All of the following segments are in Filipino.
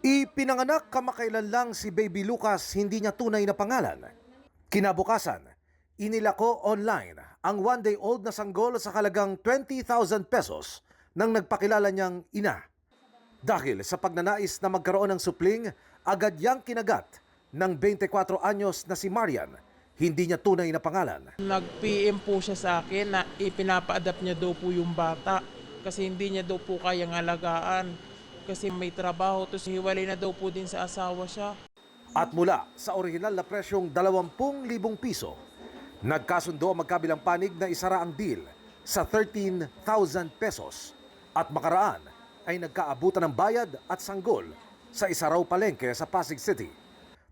Ipinanganak kamakailan lang si Baby Lucas, hindi niya tunay na pangalan. Kinabukasan, inilako online ang one-day-old na sanggol sa halagang 20,000 pesos nang nagpakilala niyang ina. Dahil sa pagnanais na magkaroon ng supling, agad niyang kinagat ng 24 anyos na si Marian, hindi niya tunay na pangalan. Nag-PM po siya sa akin na ipinapa-adapt niya daw po yung bata kasi hindi niya daw po kayang alagaan. Kasi may trabaho, tapos hiwalay na daw po din sa asawa siya. At mula sa orihinal na presyong 20,000 piso, nagkasundo ang magkabilang panig na isara ang deal sa 13,000 pesos. At makaraan ay nagkaabutan ng bayad at sanggol sa isa raw palengke sa Pasig City.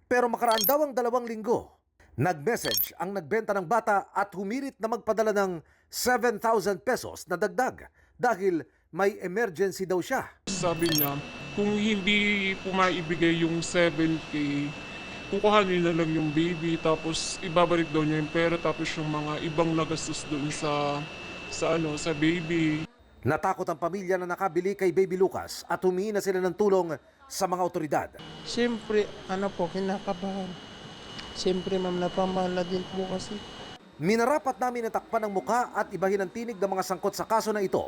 Pero makaraan daw ang 2 linggo, nag-message ang nagbenta ng bata at humirit na magpadala ng 7,000 pesos na dagdag dahil may emergency daw siya. Sabi niya, kung hindi po maibigay yung 7K, kukuhanin na lang yung baby, tapos ibabalik daw niya yung pera, tapos yung mga ibang nagastos doon sa baby. Natakot ang pamilya na nakabili kay Baby Lucas at humingi na sila ng tulong sa mga otoridad. Siyempre, kinakabahan. Siyempre, ma'am, napamala din po kasi. Minarapat namin natakpan ang muka at ibahin ang tinig ng mga sangkot sa kaso na ito,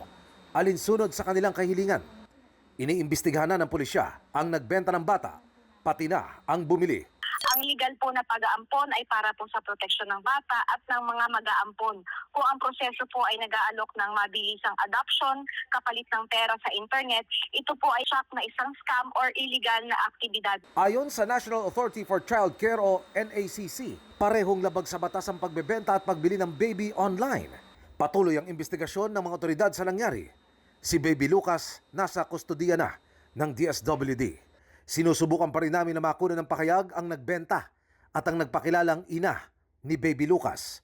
alinsunod sa kanilang kahilingan. Iniimbestigahan na ng pulisya ang nagbenta ng bata, pati na ang bumili. Ang legal po na pag-aampon ay para po sa proteksyon ng bata at ng mga mag-aampon. Kung ang proseso po ay nag-aalok ng mabilisang adoption, kapalit ng pera sa internet, ito po ay shock na isang scam or illegal na aktibidad. Ayon sa National Authority for Child Care o NACC, parehong labag sa batas ang pagbebenta at pagbili ng baby online. Patuloy ang investigasyon ng mga otoridad sa nangyari. Si Baby Lucas nasa kustodiya na ng DSWD. Sinusubukan pa rin namin na makuha ng pakayag ang nagbenta at ang nagpakilalang ina ni Baby Lucas.